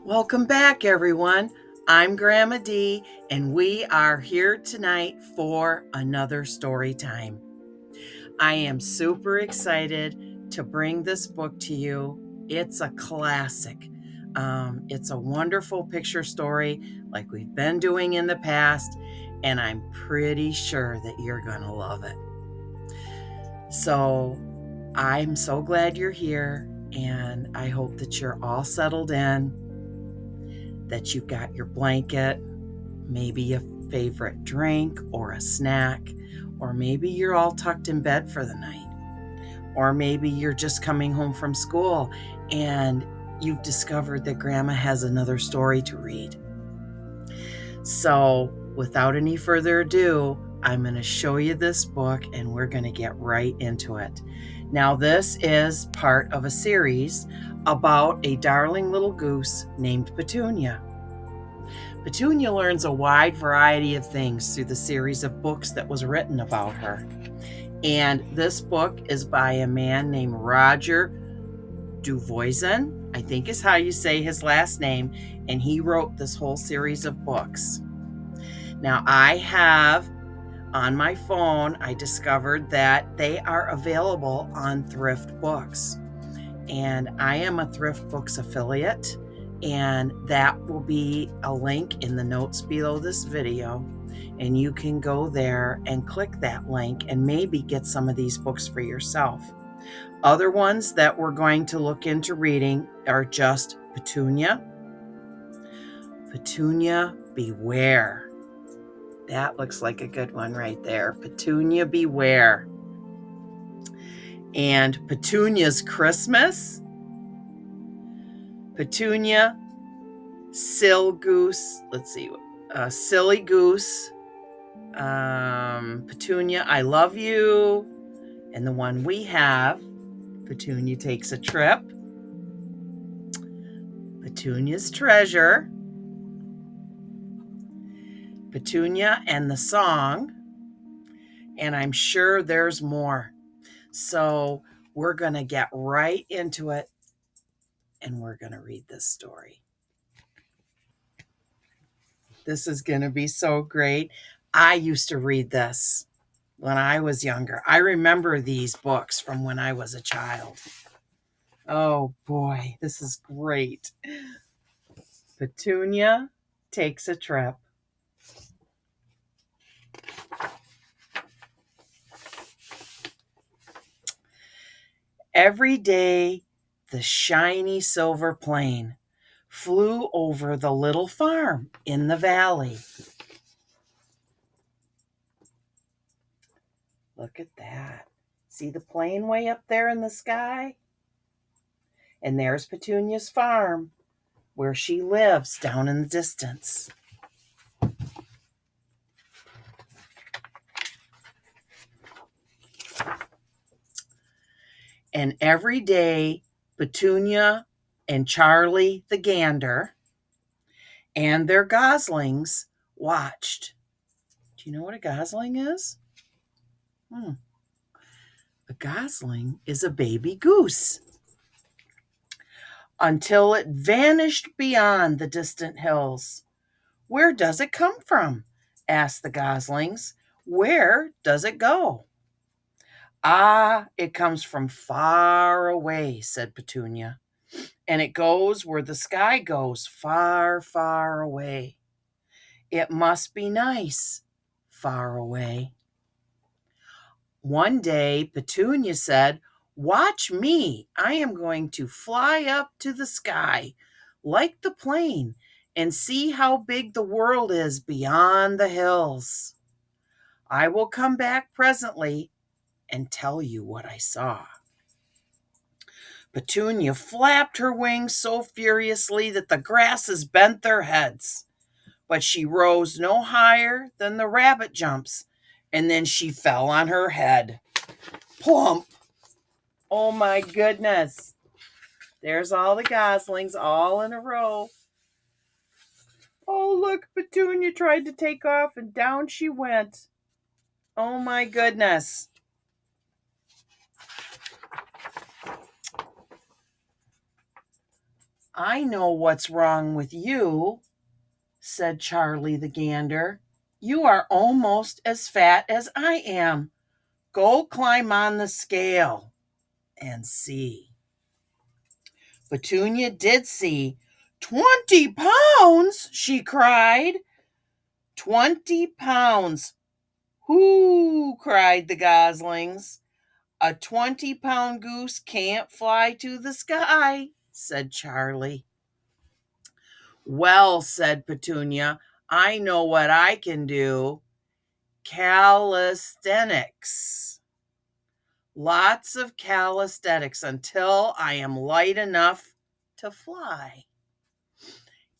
Welcome back, everyone. I'm Grandma Dee, and we are here tonight for another story time. I am super excited to bring this book to you. It's a classic. It's a wonderful picture story like we've been doing in the past, and I'm pretty sure that you're going to love it. So I'm so glad you're here, and I hope that you're all settled in, that you've got your blanket, maybe a favorite drink or a snack, or maybe you're all tucked in bed for the night, or maybe you're just coming home from school and you've discovered that Grandma has another story to read. So, without any further ado, I'm going to show you this book and we're going to get right into it. Now, this is part of a series about a darling little goose named Petunia. Petunia learns a wide variety of things through the series of books that was written about her. And this book is by a man named Roger Duvoisin, I think is how you say his last name, and he wrote this whole series of books. Now, I have on my phone, I discovered that they are available on Thrift Books. And I am a Thrift Books affiliate, and that will be a link in the notes below this video. And you can go there and click that link and maybe get some of these books for yourself. Other ones that we're going to look into reading are just Petunia. Petunia, Beware. That looks like a good one right there. Petunia, Beware. And Petunia's Christmas. Petunia, Silly Goose. Petunia, I Love You. And the one we have, Petunia Takes a Trip. Petunia's Treasure. Petunia and the Song. And I'm sure there's more. So we're going to get right into it and we're going to read this story. This is going to be so great. I used to read this when I was younger. I remember these books from when I was a child. Oh boy, this is great. Petunia Takes a Trip. Every day, the shiny silver plane flew over the little farm in the valley. Look at that. See the plane way up there in the sky? And there's Petunia's farm, where she lives down in the distance. And every day, Petunia and Charlie the gander and their goslings watched. Do you know what a gosling is? A gosling is a baby goose. Until it vanished beyond the distant hills. Where does it come from? Asked the goslings. Where does it go? Ah, it comes from far away, said Petunia. And it goes where the sky goes, far, far away. It must be nice, far away. One day, Petunia said, Watch me. I am going to fly up to the sky like the plane and see how big the world is beyond the hills. I will come back presently and tell you what I saw. Petunia flapped her wings so furiously that the grasses bent their heads. But she rose no higher than the rabbit jumps, and then she fell on her head. Plump! Oh my goodness. There's all the goslings all in a row. Oh, look, Petunia tried to take off and down she went. Oh my goodness. I know what's wrong with you, said Charlie the gander. You are almost as fat as I am. Go climb on the scale and see. Petunia did see. 20 pounds, she cried. 20 pounds. Whoo, cried the goslings. A 20-pound goose can't fly to the sky, said Charlie. Well, said Petunia, I know what I can do. Calisthenics. Lots of calisthenics until I am light enough to fly.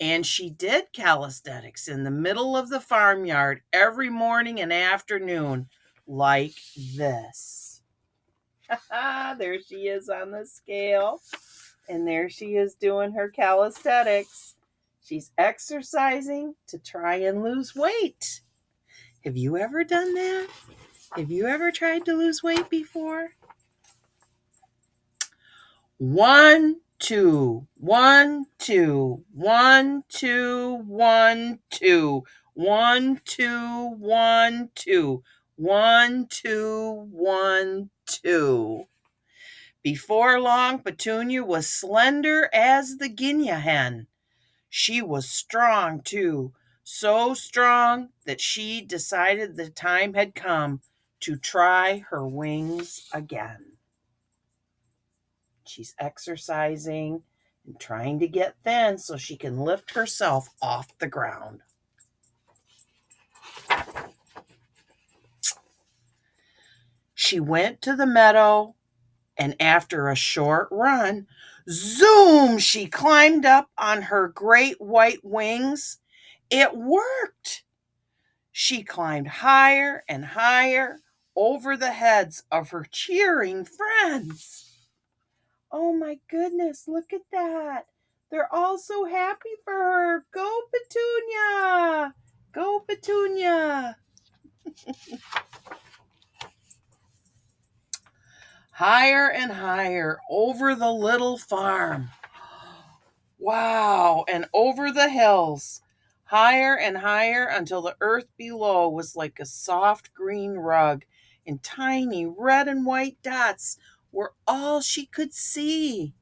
And she did calisthenics in the middle of the farmyard every morning and afternoon, like this. There she is on the scale. And there she is doing her calisthenics. She's exercising to try and lose weight. Have you ever done that? Have you ever tried to lose weight before? 1, 2, 1, 2, 1, 2, 1, 2, 1, 2, 1, 2, 1, 2, 1, 2. Before long, Petunia was slender as the guinea hen. She was strong, too, so strong that she decided the time had come to try her wings again. She's exercising and trying to get thin so she can lift herself off the ground. She went to the meadow, and after a short run, zoom, she climbed up on her great white wings. It worked. She climbed higher and higher over the heads of her cheering friends. Oh my goodness, look at that. They're all so happy for her. Go, Petunia! Go, Petunia! Higher and higher over the little farm. Wow, and over the hills. Higher and higher until the earth below was like a soft green rug, and tiny red and white dots were all she could see.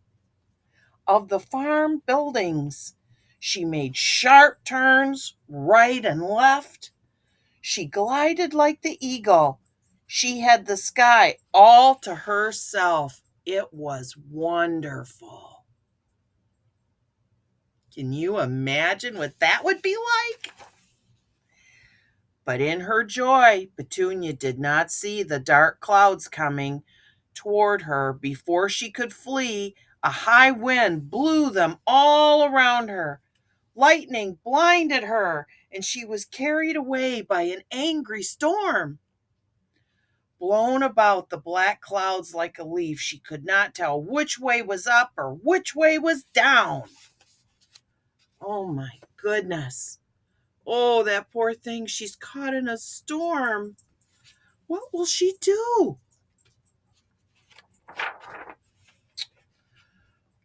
Of the farm buildings, she made sharp turns right and left. She glided like the eagle. She had the sky all to herself. It was wonderful. Can you imagine what that would be like? But in her joy, Petunia did not see the dark clouds coming toward her. Before she could flee, a high wind blew them all around her. Lightning blinded her, and she was carried away by an angry storm. Blown about the black clouds like a leaf, she could not tell which way was up or which way was down. Oh my goodness. Oh, that poor thing, she's caught in a storm. What will she do?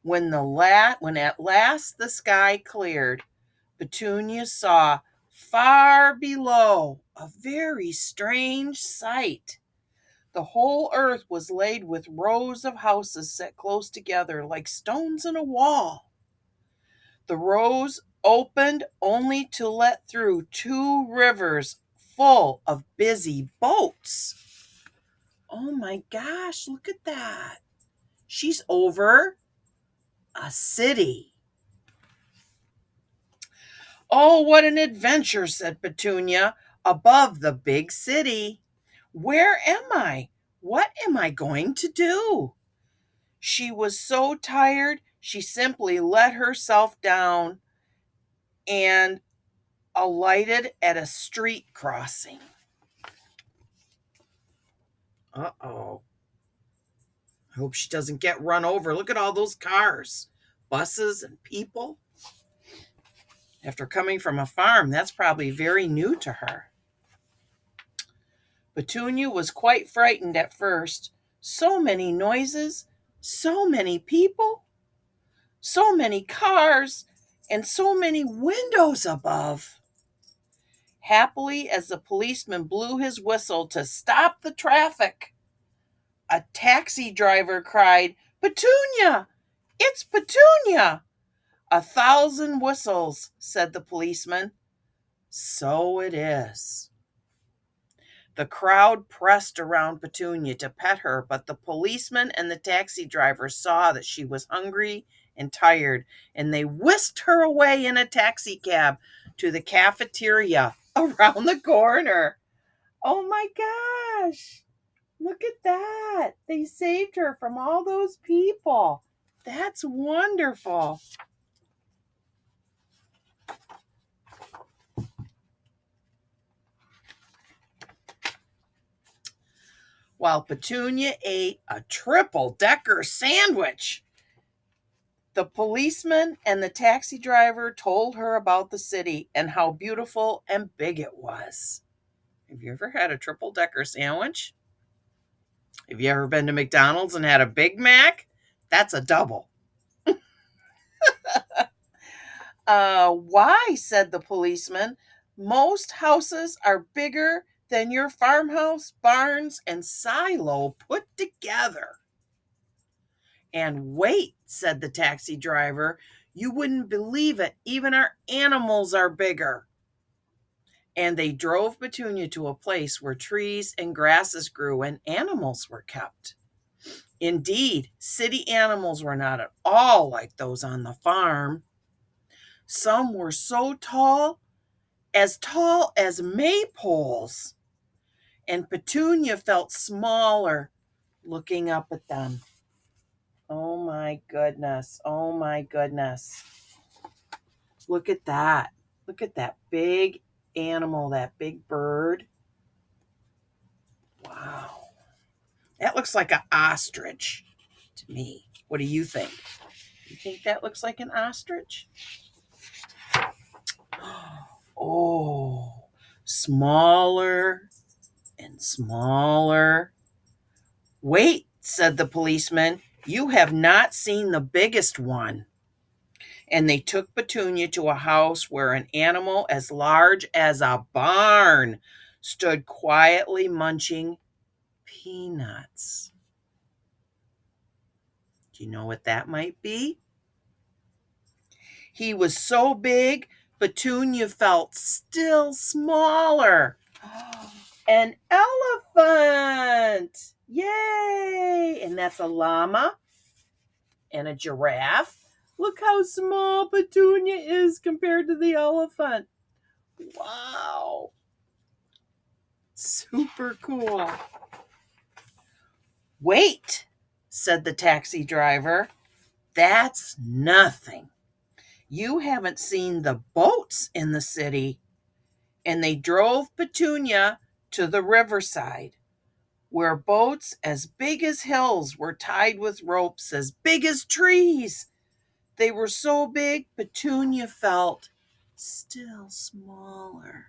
When at last the sky cleared, Petunia saw far below a very strange sight. The whole earth was laid with rows of houses set close together like stones in a wall. The rows opened only to let through 2 rivers full of busy boats. Oh my gosh, look at that. She's over a city. Oh, what an adventure, said Petunia, above the big city. Where am I? What am I going to do? She was so tired, she simply let herself down and alighted at a street crossing. Uh-oh. I hope she doesn't get run over. Look at all those cars, buses, and people. After coming from a farm, that's probably very new to her. Petunia was quite frightened at first. So many noises, so many people. So many cars and so many windows above. Happily, as the policeman blew his whistle to stop the traffic, a taxi driver cried, "Petunia! It's Petunia!" "1,000 whistles," said the policeman. "So it is." The crowd pressed around Petunia to pet her, but the policeman and the taxi driver saw that she was hungry and tired, and they whisked her away in a taxi cab to the cafeteria around the corner. Oh my gosh! Look at that. They saved her from all those people. That's wonderful. While Petunia ate a triple-decker sandwich, the policeman and the taxi driver told her about the city and how beautiful and big it was. Have you ever had a triple-decker sandwich? Have you ever been to McDonald's and had a Big Mac? That's a double. Why, said the policeman. Most houses are bigger than your farmhouse, barns, and silo put together. And wait, said the taxi driver, you wouldn't believe it. Even our animals are bigger. And they drove Petunia to a place where trees and grasses grew and animals were kept. Indeed, city animals were not at all like those on the farm. Some were so tall as maypoles, and Petunia felt smaller looking up at them. Oh my goodness. Oh my goodness. Look at that. Look at that big animal, that big bird. Wow. That looks like an ostrich to me. What do you think? You think that looks like an ostrich? Oh, smaller and smaller. Wait, said the policeman. You have not seen the biggest one. And they took Petunia to a house where an animal as large as a barn stood quietly munching peanuts. Do you know what that might be? He was so big, Petunia felt still smaller. An elephant! Yay! And that's a llama and a giraffe. Look how small Petunia is compared to the elephant. Wow. Super cool. Wait, said the taxi driver. That's nothing. You haven't seen the boats in the city. And they drove Petunia to the riverside, where boats as big as hills were tied with ropes as big as trees. They were so big, Petunia felt still smaller.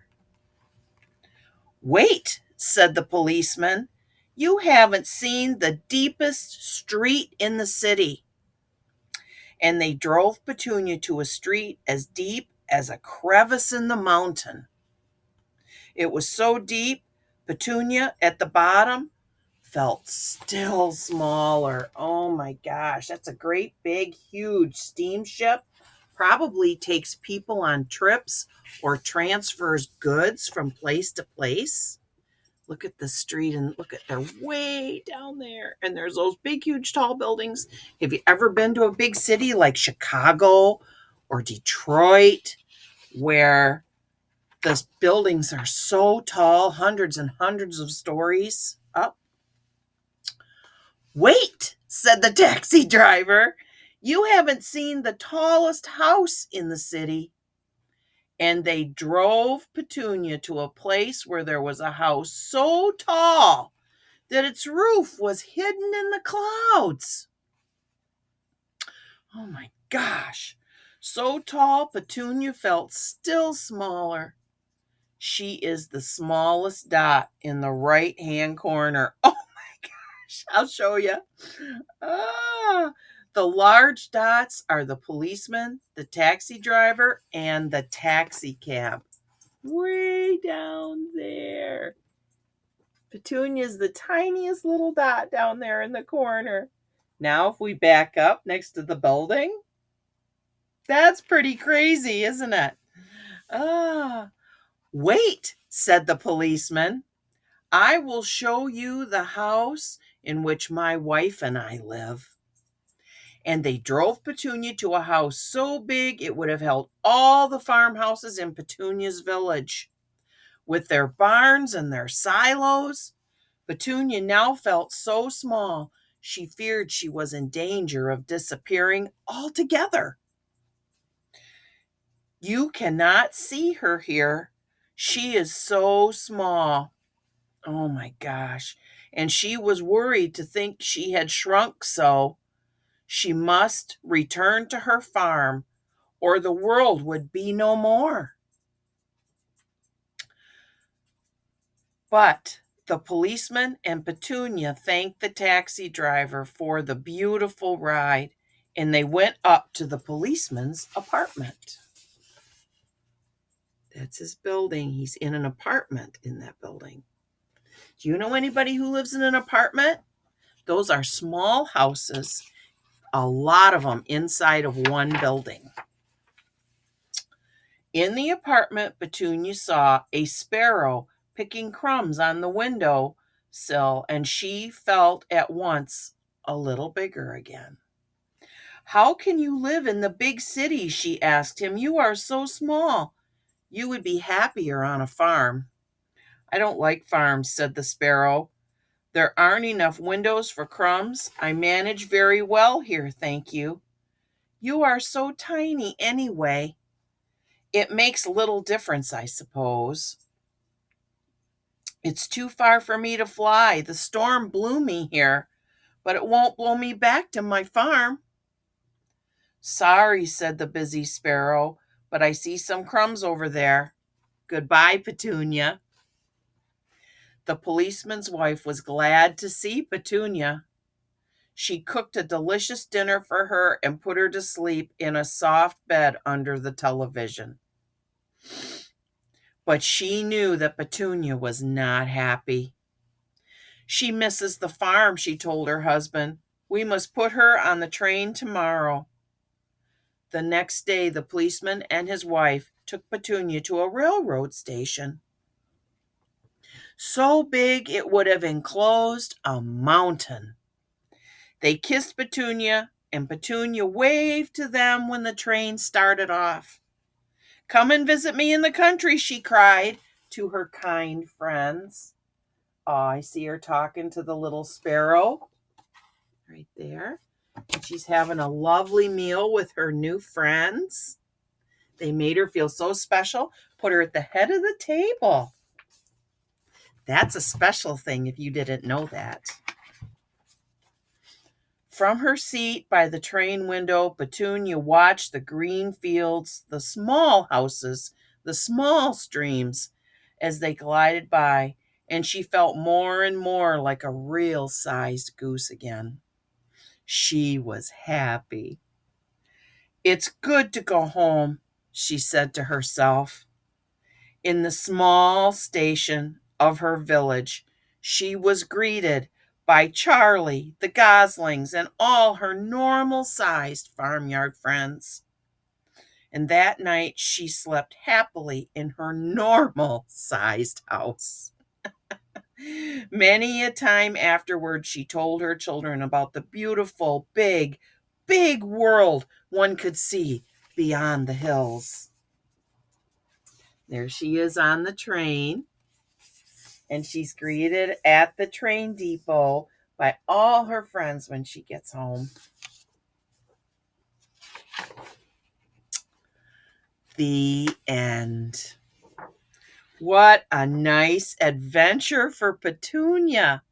Wait, said the policeman. You haven't seen the deepest street in the city. And they drove Petunia to a street as deep as a crevice in the mountain. It was so deep, Petunia at the bottom felt still smaller. Oh my gosh, that's a great big huge steamship. Probably takes people on trips or transfers goods from place to place. Look at the street and look at they're way down there. And there's those big, huge, tall buildings. Have you ever been to a big city like Chicago or Detroit where the buildings are so tall, hundreds and hundreds of stories up? Wait, said the taxi driver. You haven't seen the tallest house in the city. And they drove Petunia to a place where there was a house so tall that its roof was hidden in the clouds. Oh my gosh. So tall, Petunia felt still smaller. She is the smallest dot in the right-hand corner. Oh my gosh, I'll show you. Ah, The large dots are the policeman, the taxi driver, and the taxi cab. Way down there. Petunia's the tiniest little dot down there in the corner. Now, if we back up next to the building, that's pretty crazy, isn't it? Ah, wait, said the policeman. I will show you the house in which my wife and I live. And they drove Petunia to a house so big it would have held all the farmhouses in Petunia's village. With their barns and their silos, Petunia now felt so small she feared she was in danger of disappearing altogether. You cannot see her here. She is so small. Oh my gosh. And she was worried to think she had shrunk so. She must return to her farm, or the world would be no more. But the policeman and Petunia thanked the taxi driver for the beautiful ride, and they went up to the policeman's apartment. That's his building. He's in an apartment in that building. Do you know anybody who lives in an apartment? Those are small houses, a lot of them inside of one building. In the apartment, Petunia saw a sparrow picking crumbs on the window sill, and she felt at once a little bigger again. How can you live in the big city? She asked him. You are so small. You would be happier on a farm. I don't like farms, said the sparrow. There aren't enough windows for crumbs. I manage very well here, thank you. You are so tiny anyway. It makes little difference, I suppose. It's too far for me to fly. The storm blew me here, but it won't blow me back to my farm. Sorry, said the busy sparrow, but I see some crumbs over there. Goodbye, Petunia. The policeman's wife was glad to see Petunia. She cooked a delicious dinner for her and put her to sleep in a soft bed under the television. But she knew that Petunia was not happy. She misses the farm, she told her husband. We must put her on the train tomorrow. The next day, the policeman and his wife took Petunia to a railroad station. So big it would have enclosed a mountain. They kissed Petunia, and Petunia waved to them when the train started off. Come and visit me in the country, she cried to her kind friends. Oh, I see her talking to the little sparrow right there. And she's having a lovely meal with her new friends. They made her feel so special, put her at the head of the table. That's a special thing if you didn't know that. From her seat by the train window, Petunia watched the green fields, the small houses, the small streams as they glided by, and she felt more and more like a real-sized goose again. She was happy. It's good to go home, she said to herself. In the small station of her village, she was greeted by Charlie, the goslings, and all her normal-sized farmyard friends. And that night she slept happily in her normal-sized house. Many a time afterward, she told her children about the beautiful, big, big world one could see beyond the hills. There she is on the train, and she's greeted at the train depot by all her friends when she gets home. The end. What a nice adventure for Petunia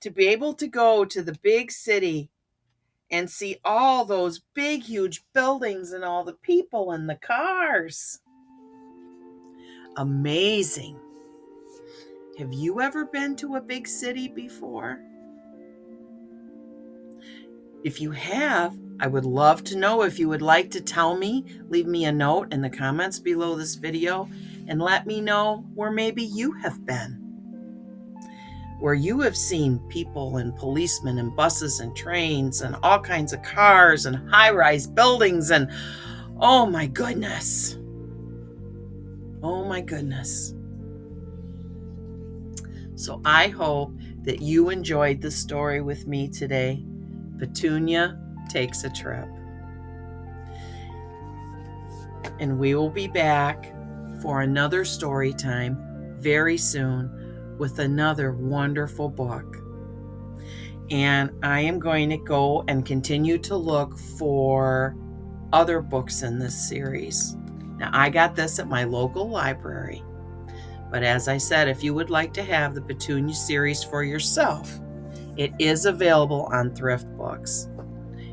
to be able to go to the big city and see all those big, huge buildings and all the people and the cars. Amazing. Have you ever been to a big city before? If you have, I would love to know. If you would like to tell me, leave me a note in the comments below this video and let me know where maybe you have been, where you have seen people and policemen and buses and trains and all kinds of cars and high-rise buildings and oh my goodness. Oh my goodness. So I hope that you enjoyed the story with me today. Petunia Takes a Trip. And we will be back for another story time very soon with another wonderful book. And I am going to go and continue to look for other books in this series. Now, I got this at my local library. But as I said, if you would like to have the Petunia series for yourself, it is available on Thrift Books.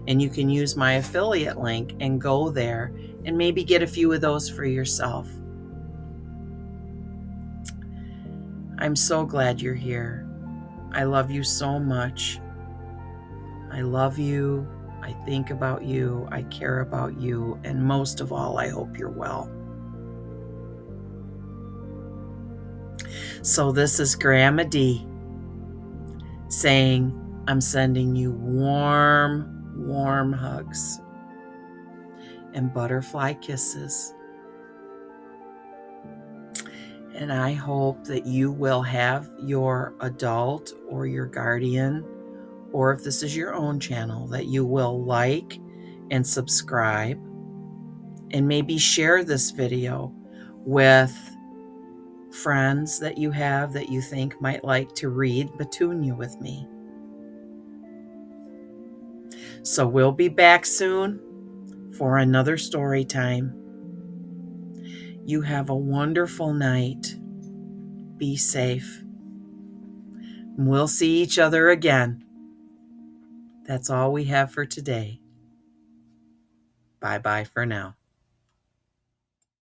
And you can use my affiliate link and go there and maybe get a few of those for yourself. I'm so glad you're here. I love you so much. I love you. I think about you. I care about you. And most of all, I hope you're well. So this is Grandma D saying, I'm sending you warm, warm hugs and butterfly kisses. And I hope that you will have your adult or your guardian, or if this is your own channel, that you will like and subscribe and maybe share this video with friends that you have that you think might like to read Petunia with me. So we'll be back soon for another story time. You have a wonderful night. Be safe. We'll see each other again. That's all we have for today. Bye-bye for now.